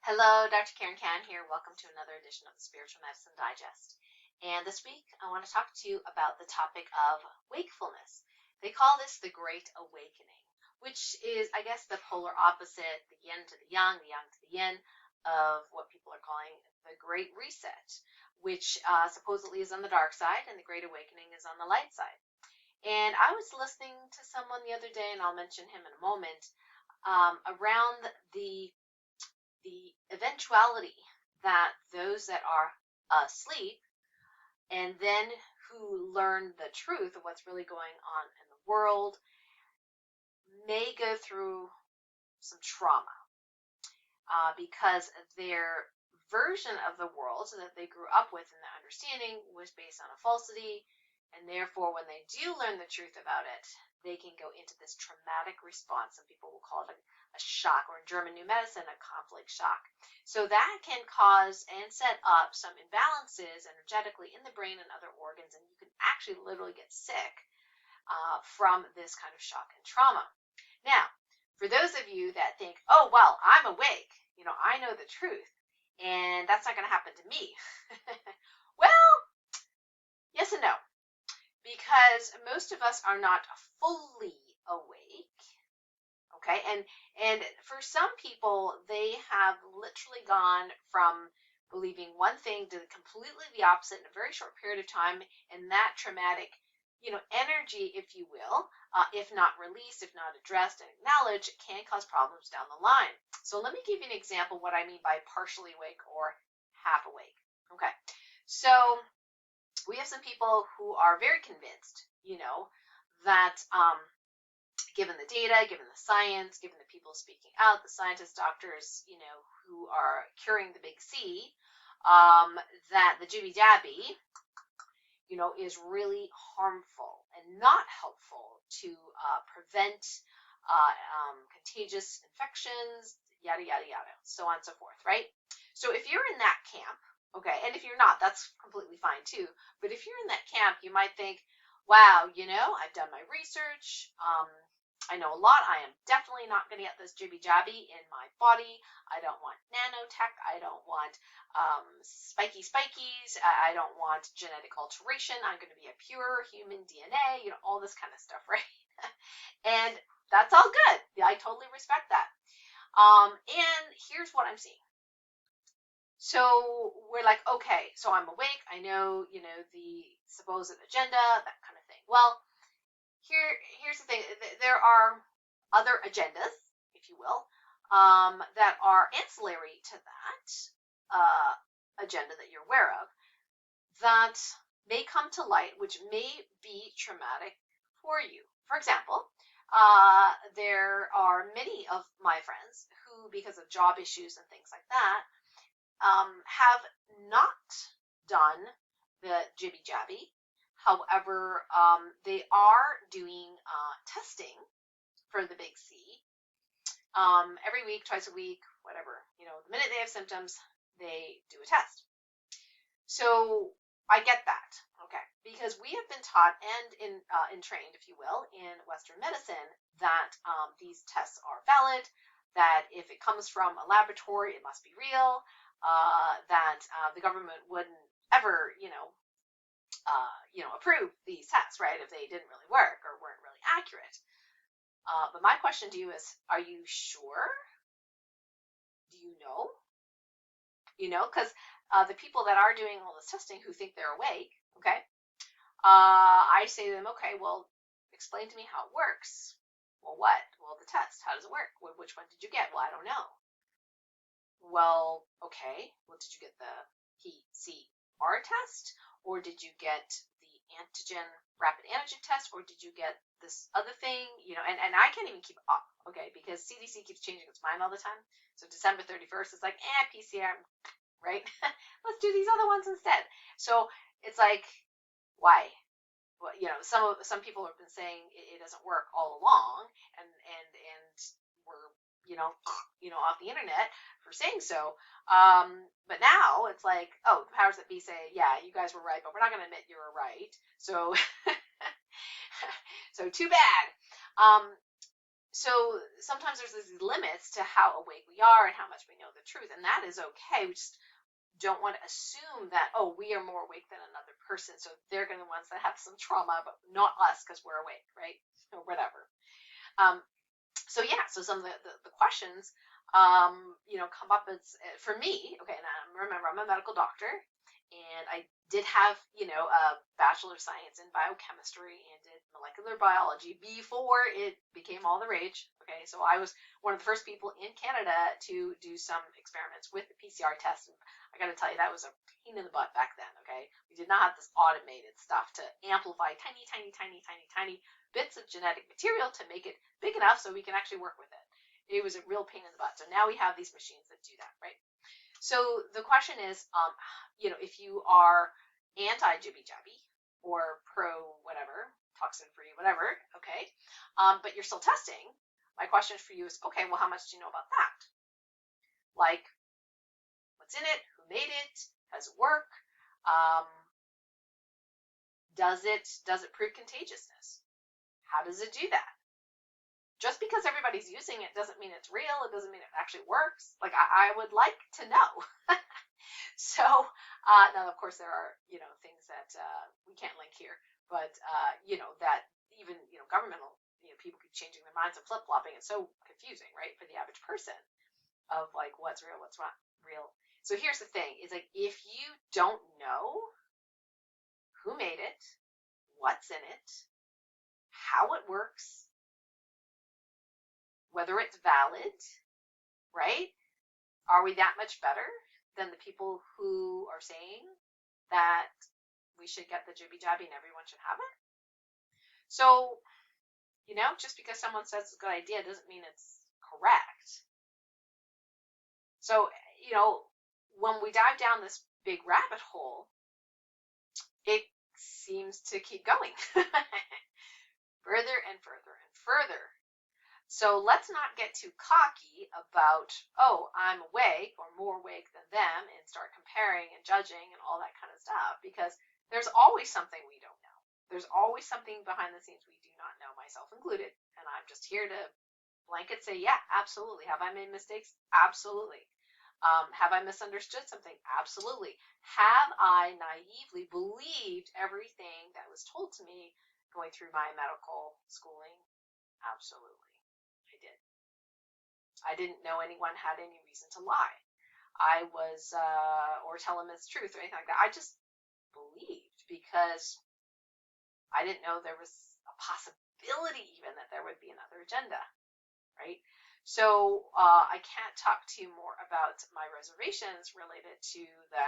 Hello, Dr. Karen Can here. Welcome to another edition of the Spiritual Medicine Digest. And this week, I want to talk to you about the topic of wakefulness. They call this the Great Awakening, which is, I guess, the polar opposite, the yin to the yang to the yin, of what people are calling the Great Reset, which supposedly is on the dark side, and the Great Awakening is on the light side. And I was listening to someone the other day, and I'll mention him in a moment, around the eventuality that those that are asleep and then who learn the truth of what's really going on in the world may go through some trauma because their version of the world that they grew up with and the understanding was based on a falsity, and therefore when they do learn the truth about it, they can go into this traumatic response. Some people will call it a shock, or in German New Medicine, a conflict shock. So that can cause and set up some imbalances energetically in the brain and other organs, and you can actually literally get sick from this kind of shock and trauma. Now, for those of you that think, oh, well, I'm awake, I know the truth, and that's not going to happen to me. Well, yes and no, because most of us are not fully awake. Okay, and for some people, they have literally gone from believing one thing to completely the opposite in a very short period of time, and that traumatic, energy, if you will, if not released, if not addressed and acknowledged, can cause problems down the line. So let me give you an example of what I mean by partially awake or half awake. Okay, so we have some people who are very convinced, that given the data, given the science, given the people speaking out, the scientists, doctors, who are curing the big C, that the jibby-jabby, is really harmful and not helpful to prevent contagious infections, yada, yada, yada, so on and so forth, right? So if you're in that camp, okay, and if you're not, that's completely fine too, but if you're in that camp, you might think, wow, I've done my research, I know a lot. I am definitely not going to get this jibby-jabby in my body. I don't want nanotech. I don't want spikies. I don't want genetic alteration. I'm going to be a pure human DNA, all this kind of stuff, right? And that's all good. I totally respect that. And here's what I'm seeing. So we're like, okay, so I'm awake. I know, the supposed agenda, that kind of thing. Well, here's the thing. There are other agendas, if you will, that are ancillary to that agenda that you're aware of, that may come to light, which may be traumatic for you. For example, there are many of my friends who, because of job issues and things like that, have not done the jibby-jabby. However, they are doing testing for the big C every week, twice a week, whatever. The minute they have symptoms, they do a test. So I get that, okay, because we have been taught and trained, if you will, in Western medicine that these tests are valid, that if it comes from a laboratory, it must be real, that the government wouldn't ever, approve these tests, right, if they didn't really work or weren't really accurate. But my question to you is, are you sure? Do you know? Because the people that are doing all this testing who think they're awake, okay, I say to them, okay, well, explain to me how it works. Well, what? Well, the test. How does it work? Which one did you get? Well, I don't know. Well, okay. Well, did you get the PCR test? Or did you get the rapid antigen test? Or did you get this other thing? And I can't even keep up, okay, because CDC keeps changing its mind all the time. So December 31st is like, PCR, right? Let's do these other ones instead. So it's like, why? Well, some people have been saying it doesn't work all along, and we're off the internet for saying so. But now it's like, oh, the powers that be say, yeah, you guys were right, but we're not going to admit you were right. So, so too bad. So sometimes there's these limits to how awake we are and how much we know the truth, and that is okay. We just don't want to assume that, oh, we are more awake than another person, so they're going to be the ones that have some trauma, but not us because we're awake, right? Or whatever. So yeah, so some of the questions, come up as, for me, okay, and remember, I'm a medical doctor, and I did have, a Bachelor of Science in biochemistry and did molecular biology before it became all the rage, okay? So I was one of the first people in Canada to do some experiments with the PCR test, and I gotta tell you, that was a pain in the butt back then, okay? We did not have this automated stuff to amplify tiny, tiny, tiny, tiny, tiny bits of genetic material to make it big enough so we can actually work with it. It was a real pain in the butt. So now we have these machines that do that, right? So the question is, if you are anti-jibby jabby or pro whatever, toxin free, whatever, okay, but you're still testing, my question for you is, okay, well, how much do you know about that? Like, what's in it? Who made it? Does it work? Does it prove contagiousness? How does it do that? Just because everybody's using it doesn't mean it's real. It doesn't mean it actually works. Like, I would like to know. So, now, of course, there are, things that we can't link here, but, that even, governmental, people keep changing their minds and flip-flopping. It's so confusing, right, for the average person of, like, what's real, what's not real. So here's the thing. It's like, if you don't know who made it, what's in it, how it works, whether it's valid, right? Are we that much better than the people who are saying that we should get the jibby jabby and everyone should have it? So, just because someone says it's a good idea doesn't mean it's correct. So, when we dive down this big rabbit hole, it seems to keep going further and further and further. So let's not get too cocky about, oh, I'm awake or more awake than them, and start comparing and judging and all that kind of stuff, because there's always something we don't know. There's always something behind the scenes we do not know, myself included, and I'm just here to blanket say, yeah, absolutely. Have I made mistakes? Absolutely. Have I misunderstood something? Absolutely. Have I naively believed everything that was told to me going through my medical schooling? Absolutely. I didn't know anyone had any reason to lie. I was, or tell them it's truth or anything like that. I just believed because I didn't know there was a possibility even that there would be another agenda, right? So I can't talk to you more about my reservations related to the,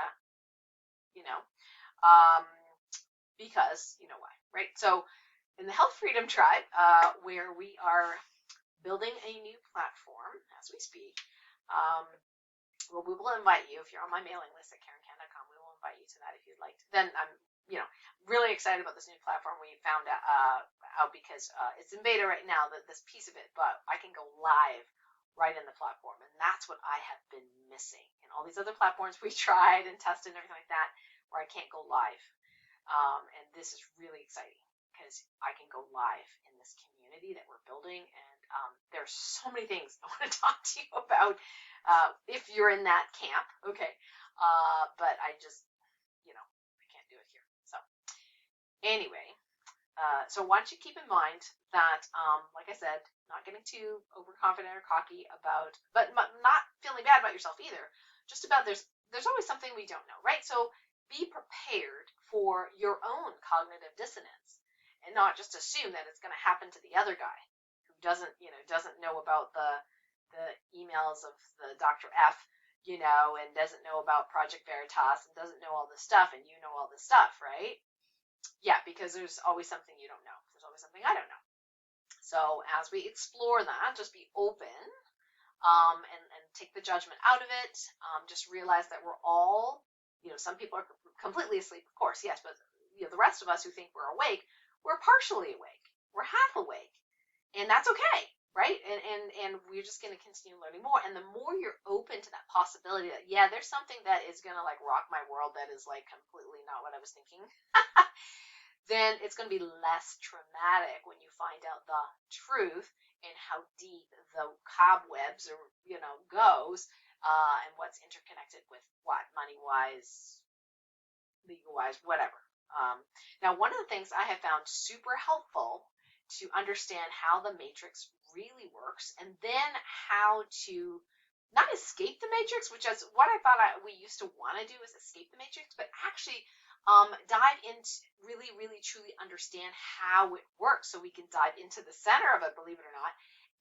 because you know why, right? So in the Health Freedom Tribe, where we are building a new platform as we speak. Well, we will invite you, if you're on my mailing list at KarenCan.com, we will invite you to that if you'd like to. Then I'm, really excited about this new platform we found out because it's in beta right now, this piece of it, but I can go live right in the platform, and that's what I have been missing. And all these other platforms we tried and tested and everything like that, where I can't go live. And this is really exciting because I can go live in this community that we're building, and there's so many things I want to talk to you about if you're in that camp, okay? But I just, I can't do it here. So anyway, so why don't you keep in mind that, like I said, not getting too overconfident or cocky about, but not feeling bad about yourself either. Just about there's always something we don't know, right? So be prepared for your own cognitive dissonance, and not just assume that it's going to happen to the other guy who doesn't know about the emails of the Dr. F, and doesn't know about Project Veritas and doesn't know all this stuff, and you know all this stuff, right? Yeah, because there's always something you don't know. There's always something I don't know. So as we explore that, just be open, and take the judgment out of it. Just realize that we're all, some people are completely asleep, of course, yes, but the rest of us who think we're awake, we're partially awake. We're half awake. And that's okay, right? And we're just going to continue learning more. And the more you're open to that possibility that, yeah, there's something that is going to like rock my world that is like completely not what I was thinking, then it's going to be less traumatic when you find out the truth and how deep the cobwebs or goes, and what's interconnected with what, money wise, legal wise, whatever. Now, one of the things I have found super helpful to understand how the matrix really works, and then how to not escape the matrix, which is what I thought we used to want to do, is escape the matrix, but actually dive into really, really, truly understand how it works, so we can dive into the center of it, believe it or not,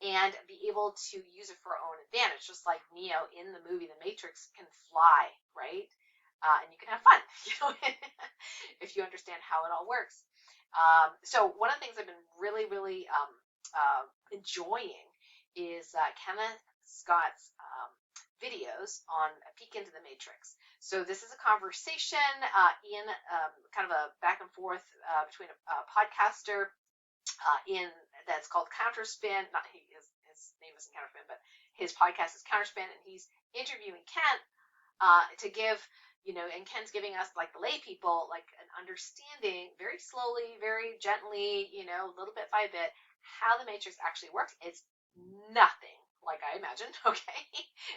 and be able to use it for our own advantage. Just like Neo in the movie The Matrix can fly, right? And you can have fun, if you understand how it all works. So one of the things I've been really, really enjoying is Kenneth Scott's videos on a peek into the matrix. So this is a conversation in kind of a back and forth between a podcaster that's called Counterspin. Not his name isn't Counterspin, but his podcast is Counterspin, and he's interviewing Kent to give, and Ken's giving us, like the lay people, like an understanding, very slowly, very gently, little bit by bit, how the matrix actually works. It's nothing like I imagined, okay,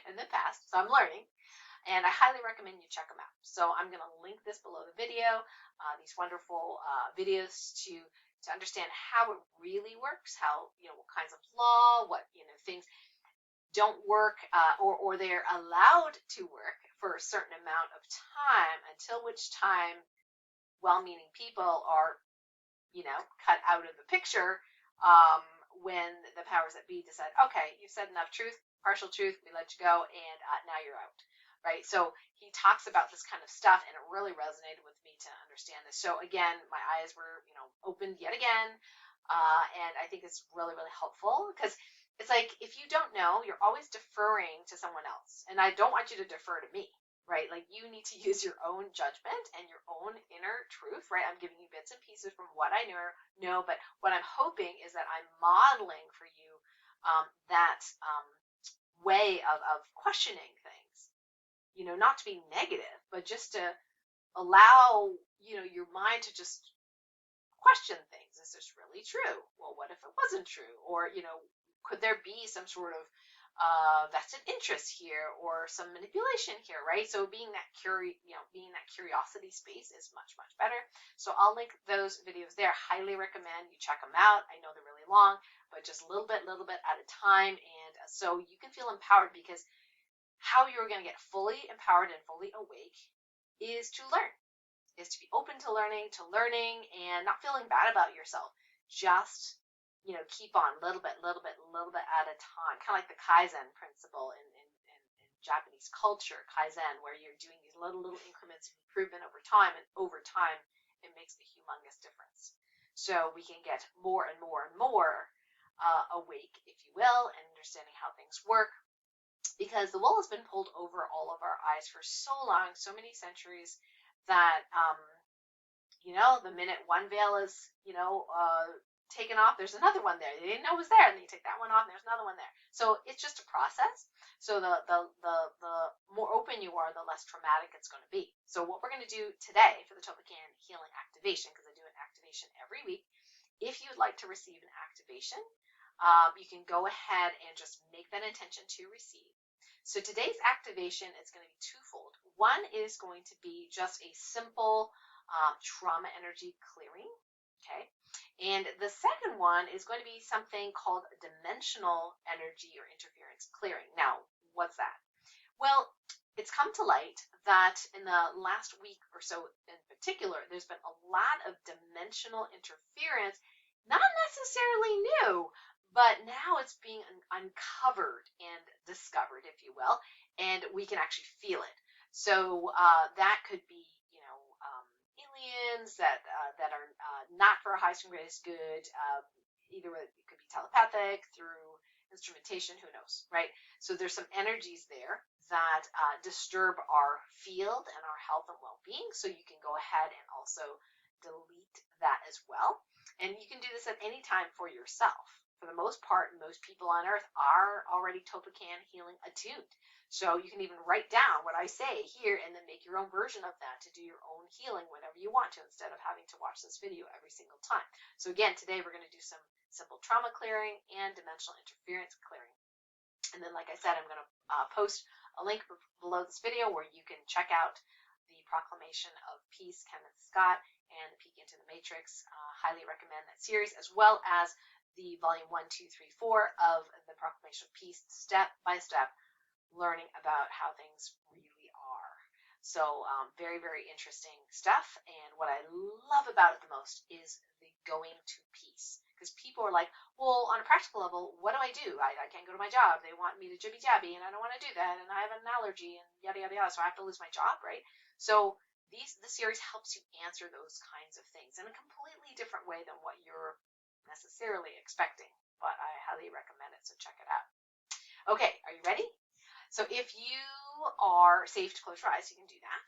in the past. So I'm learning, and I highly recommend you check them out. So I'm going to link this below the video, these wonderful videos to understand how it really works, how, what kinds of law, what, things don't work, or they're allowed to work for a certain amount of time, until which time well-meaning people are, cut out of the picture, when the powers that be decide, okay, you've said enough truth, partial truth, we let you go, and now you're out, right? So he talks about this kind of stuff, and it really resonated with me to understand this. So again, my eyes were, opened yet again, and I think it's really, really helpful, because it's like, if you don't know, you're always deferring to someone else, and I don't want you to defer to me, right? Like, you need to use your own judgment and your own inner truth, right? I'm giving you bits and pieces from what I know, but what I'm hoping is that I'm modeling for you that way of questioning things, not to be negative, but just to allow, your mind to just question things. Is this really true? Well, what if it wasn't true? Or, could there be some sort of vested interest here, or some manipulation here, right? So being that curiosity space is much, much better. So I'll link those videos there. Highly recommend you check them out. I know they're really long, but just a little bit at a time, and so you can feel empowered, because how you're going to get fully empowered and fully awake is to learn, is to be open to learning, and not feeling bad about yourself. Just keep on little bit at a time, kind of like the Kaizen principle in Japanese culture, Kaizen, where you're doing these little increments of improvement over time, and over time it makes a humongous difference. So we can get more and more awake, if you will, and understanding how things work, because the wool has been pulled over all of our eyes for so long, so many centuries, that the minute one veil is taken off, there's another one there. They didn't know it was there, and then you take that one off, and there's another one there. So it's just a process. So the more open you are, the less traumatic it's going to be. So what we're going to do today for the TOLPAKAN Healing Activation, because I do an activation every week, if you'd like to receive an activation, you can go ahead and just make that intention to receive. So today's activation is going to be twofold. One is going to be just a simple trauma energy clearing, okay? And the second one is going to be something called dimensional energy or interference clearing. Now, what's that? Well, it's come to light that in the last week or so in particular, there's been a lot of dimensional interference, not necessarily new, but now it's being uncovered and discovered, if you will, and we can actually feel it. So that could be, aliens that are not for our highest and greatest good. Either it could be telepathic, through instrumentation, who knows, right? So there's some energies there that disturb our field and our health and well-being. So you can go ahead and also delete that as well. And you can do this at any time for yourself. for the most part, most people on earth are already TOLPAKAN healing attuned. So you can even write down what I say here and then make your own version of that to do your own healing whenever you want to, instead of having to watch this video every single time. So again, today we're going to do some simple trauma clearing and dimensional interference clearing. And then, like I said, I'm going to post a link below this video where you can check out the Proclamation of Peace, Kenneth Scott, and the Peek into the Matrix. Highly recommend that series, as well as the volume 1, 2, 3, 4 of the Proclamation of Peace, step by step, learning about how things really are. So very, very interesting stuff. And what I love about it the most is the going to peace. Because people are like, well, on a practical level, what do? I can't go to my job. They want me to jibby-jabby, and I don't want to do that, and I have an allergy, and yada, yada, yada, so I have to lose my job, right? So the series helps you answer those kinds of things in a completely different way than what you're necessarily expecting. But I highly recommend it, so check it out. Okay, are you ready? So if you are safe to close your eyes, you can do that.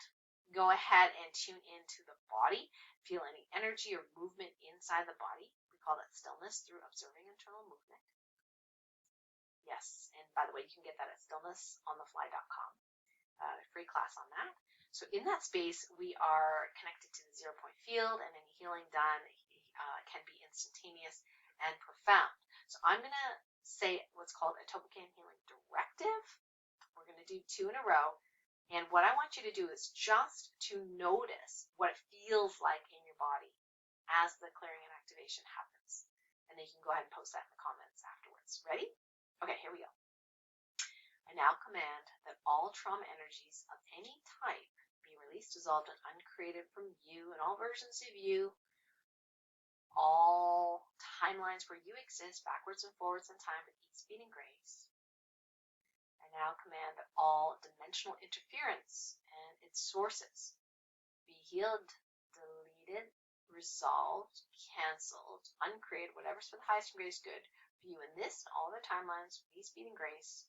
Go ahead and tune into the body. Feel any energy or movement inside the body. We call that stillness through observing internal movement. Yes, and by the way, you can get that at stillnessonthefly.com. Free class on that. So in that space, we are connected to the 0-point field, and any healing done can be instantaneous and profound. So I'm going to say what's called a TOLPAKAN healing directive. We're going to do 2 in a row. And what I want you to do is just to notice what it feels like in your body as the clearing and activation happens. And then you can go ahead and post that in the comments afterwards. Ready? Okay, here we go. I now command that all trauma energies of any type be released, dissolved, and uncreated from you and all versions of you, all timelines where you exist, backwards and forwards in time with each speed and grace. I now command that all dimensional interference and its sources be healed, deleted, resolved, canceled, uncreated, whatever's for the highest and greatest good for you in this and all other timelines with each speed and grace,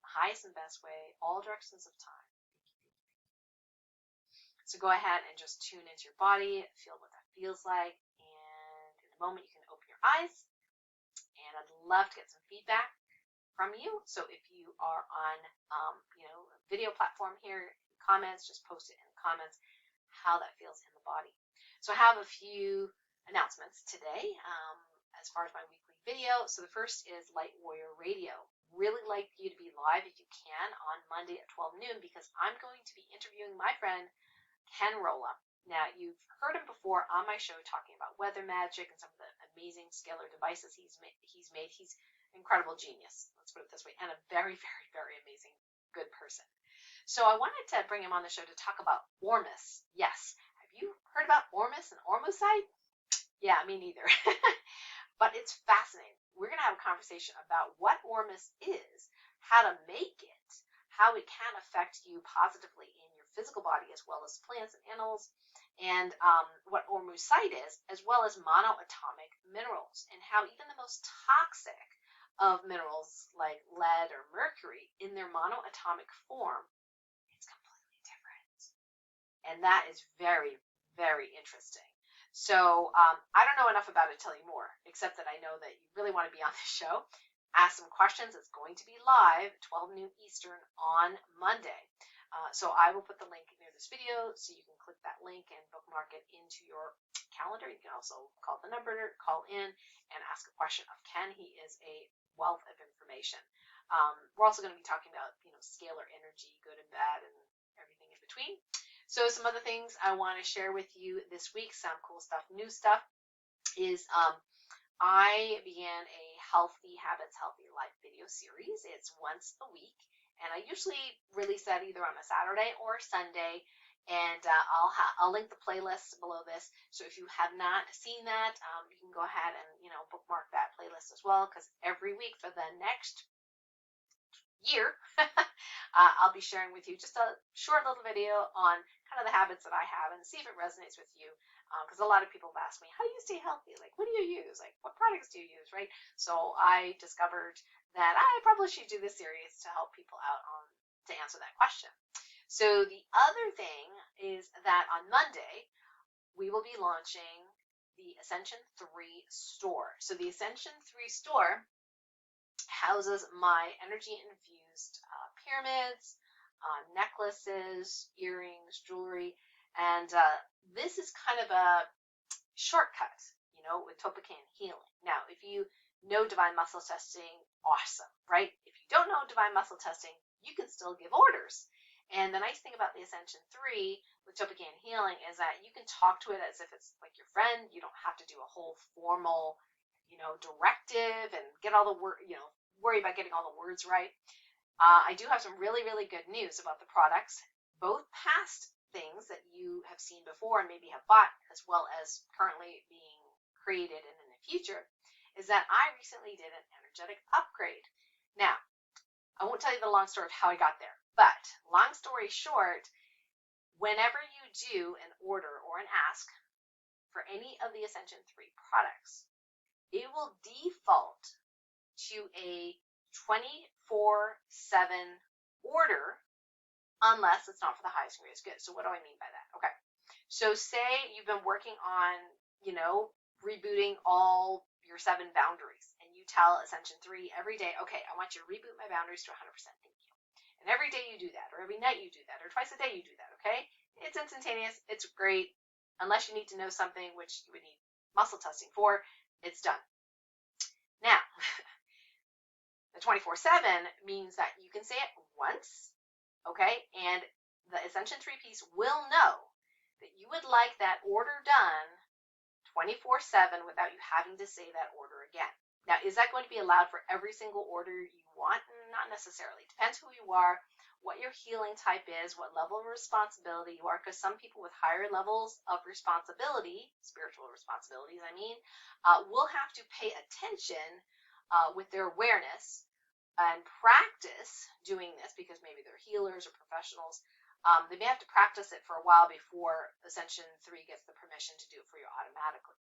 the highest and best way, all directions of time. So go ahead and just tune into your body, feel what that feels like, and in a moment you can open your eyes. And I'd love to get some feedback from you. So if you are on a video platform here, comments, just post it in the comments how that feels in the body. So I have a few announcements today as far as my weekly video. So the first is Light Warrior Radio. Really like you to be live if you can on Monday at 12 noon, because I'm going to be interviewing my friend Ken Rolla. Now, you've heard him before on my show talking about weather magic and some of the amazing scalar devices he's made. He's an incredible genius, let's put it this way, and a very, very, very amazing good person. So I wanted to bring him on the show to talk about ORMUS. Yes, have you heard about ORMUS and ORMUSite? Yeah, me neither. But it's fascinating. We're going to have a conversation about what ORMUS is, how to make it, how it can affect you positively in your physical body as well as plants and animals, and what ORMUSite is, as well as monoatomic minerals, and how even the most toxic of minerals like lead or mercury in their monoatomic form, it's completely different. And that is very, very interesting. So I don't know enough about it to tell you more, except that I know that you really want to be on this show. Ask some questions. It's going to be live 12 noon Eastern on Monday. So I will put the link near this video so you can click that link and bookmark it into your calendar. You can also call the number, call in, and ask a question of Ken. He is a wealth of information. We're also going to be talking about, scalar energy, good and bad, and everything in between. So some other things I want to share with you this week, some cool stuff, new stuff, is I began a Healthy Habits, Healthy Life video series. It's once a week, and I usually release that either on a Saturday or Sunday, and I'll link the playlist below this. So if you have not seen that, you can go ahead and bookmark that playlist as well, because every week for the next year, I'll be sharing with you just a short little video on kind of the habits that I have and see if it resonates with you. Because a lot of people have asked me, how do you stay healthy? Like, what do you use? Like, what products do you use, right? So I discovered that I probably should do this series to help people out to answer that question. So the other thing is that on Monday, we will be launching the Ascension 3 store. So the Ascension 3 store houses my energy-infused pyramids, necklaces, earrings, jewelry, and this is kind of a shortcut, with TOLPAKAN Healing. Now, if you know Divine Muscle Testing, awesome, right? If you don't know Divine Muscle Testing, you can still give orders. And the nice thing about the Ascension 3 with TOLPAKAN Healing is that you can talk to it as if it's like your friend. You don't have to do a whole formal, directive and get all the worry about getting all the words right. I do have some really, really good news about the products, both past things that you have seen before and maybe have bought, as well as currently being created and in the future, is that I recently did an energetic upgrade. Now, I won't tell you the long story of how I got there, but long story short, whenever you do an order or an ask for any of the Ascension 3 products, it will default to a 24/7 order unless it's not for the highest and greatest good. So what do I mean by that? Okay. So say you've been working on, rebooting all your 7 boundaries, and you tell Ascension 3 every day, okay, I want you to reboot my boundaries to 100%, thank you. And every day you do that, or every night you do that, or twice a day you do that, okay? It's instantaneous, it's great, unless you need to know something which you would need muscle testing for, it's done. Now, the 24/7 means that you can say it once, okay, and the Ascension 3 piece will know that you would like that order done 24/7 without you having to say that order again. Now, is that going to be allowed for every single order you want? Not necessarily. Depends who you are, what your healing type is, what level of responsibility you are, because some people with higher levels of responsibility, spiritual responsibilities, will have to pay attention with their awareness and practice doing this, because maybe they're healers or professionals. They may have to practice it for a while before Ascension 3 gets the permission to do it for you automatically.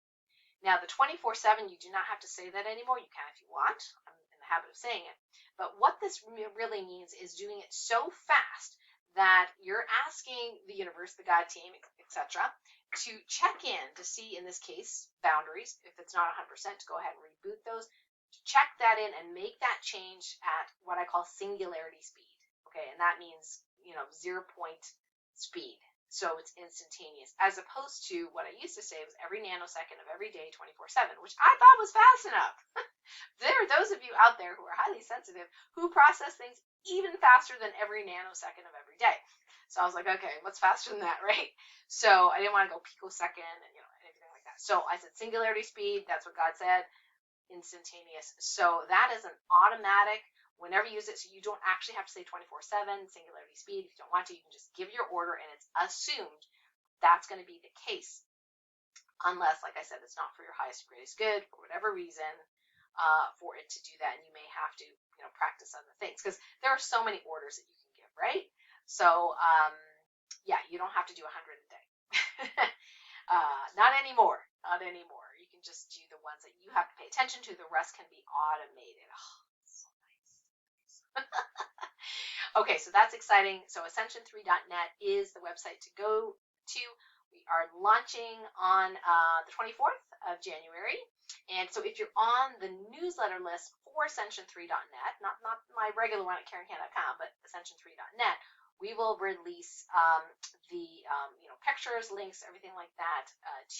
Now, the 24/7, you do not have to say that anymore. You can if you want. I'm in the habit of saying it. But what this really means is doing it so fast that you're asking the universe, the God team, etc., to check in to see, in this case, boundaries. If it's not 100%, to go ahead and reboot those. Check that in and make that change at what I call singularity speed. Okay, and that means 0-point speed, so it's instantaneous, as opposed to what I used to say was every nanosecond of every day, 24/7, which I thought was fast enough. There are those of you out there who are highly sensitive who process things even faster than every nanosecond of every day. So I was like, okay, what's faster than that, right? So I didn't want to go picosecond and anything like that. So I said singularity speed. That's what God said. Instantaneous. So that is an automatic. Whenever you use it, so you don't actually have to say 24/7, singularity speed. If you don't want to, you can just give your order, and it's assumed that's going to be the case. Unless, like I said, it's not for your highest and greatest good, for whatever reason, for it to do that, and you may have to, practice other things. Because there are so many orders that you can give, right? So, yeah, you don't have to do 100 a day. Not anymore. Not anymore. You can just do the ones that you have to pay attention to. The rest can be automated. Oh, okay, so that's exciting. So ascension3.net is the website to go to. We are launching on the 24th of January. And so if you're on the newsletter list for ascension3.net, not my regular one at KarenCan.com, but ascension3.net, we will release the pictures, links, everything like that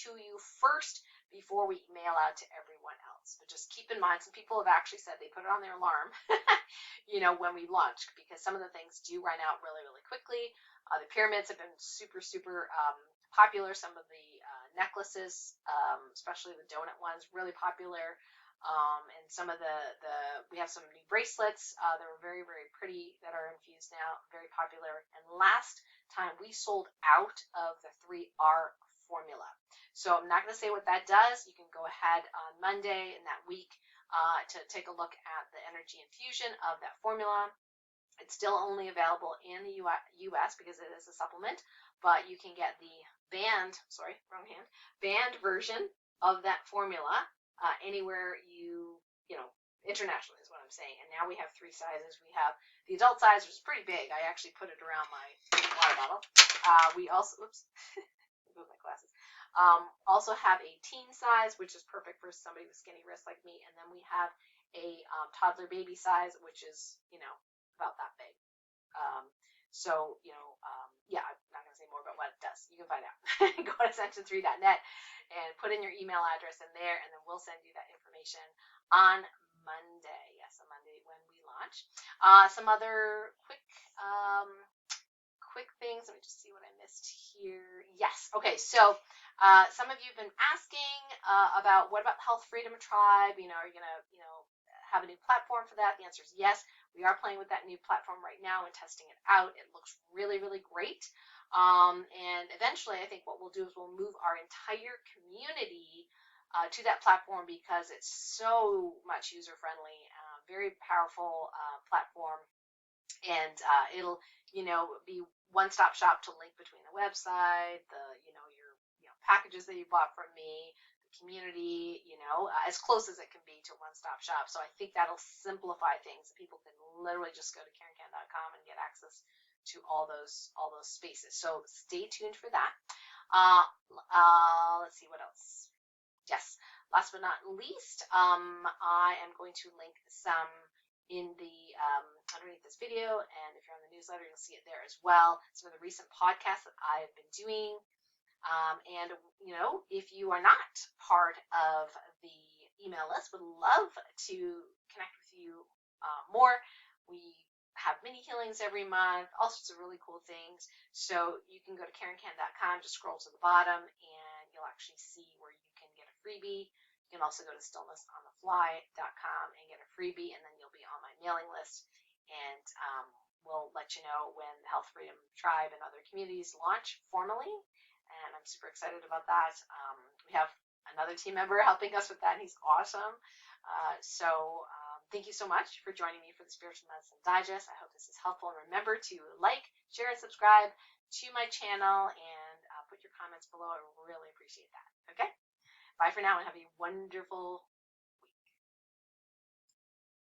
to you first before we mail out to everyone else. But just keep in mind, some people have actually said they put it on their alarm, when we launch, because some of the things do run out really, really quickly. The pyramids have been super, super popular. Some of the necklaces, especially the donut ones, really popular. And some of we have some new bracelets that are very, very pretty that are infused now, very popular. And last time we sold out of the 3R formula. So I'm not going to say what that does. You can go ahead on Monday in that week to take a look at the energy infusion of that formula. It's still only available in the US because it is a supplement, but you can get the banned version of that formula anywhere internationally is what I'm saying. And now we have 3 sizes. We have the adult size, which is pretty big. I actually put it around my water bottle. We also, move my glasses. Also have a teen size, which is perfect for somebody with skinny wrists like me. And then we have a toddler baby size, which is, about that big. Yeah, I'm not going to say more about what it does. You can find out. Go to ascension3.net and put in your email address in there, and then we'll send you that information on Monday. Yes, on Monday when we launch. Some other quick things. Let me just see what I missed here. Yes. Okay. So some of you have been asking about what about Health Freedom Tribe? Are you going to, have a new platform for that? The answer is yes. We are playing with that new platform right now and testing it out. It looks really, really great. And eventually, I think what we'll do is we'll move our entire community to that platform because it's so much user-friendly, very powerful platform. And it'll, be one-stop shop to link between the website, your packages that you bought from me, community, as close as it can be to one-stop shop. So I think that'll simplify things. People can literally just go to KarenCan.com and get access to all those spaces. So stay tuned for that. Let's see what else. Yes, last but not least, I am going to link some in the underneath this video, and if you're on the newsletter, you'll see it there as well. Some of the recent podcasts that I've been doing. And, if you are not part of the email list, would love to connect with you more. We have mini healings every month, all sorts of really cool things. So you can go to KarenCan.com, just scroll to the bottom, and you'll actually see where you can get a freebie. You can also go to stillnessonthefly.com and get a freebie, and then you'll be on my mailing list. And we'll let you know when the Health Freedom Tribe and other communities launch formally. And I'm super excited about that. We have another team member helping us with that, and he's awesome. Thank you so much for joining me for the Spiritual Medicine Digest. I hope this is helpful. And remember to like, share, and subscribe to my channel, and put your comments below. I really appreciate that. Okay? Bye for now, and have a wonderful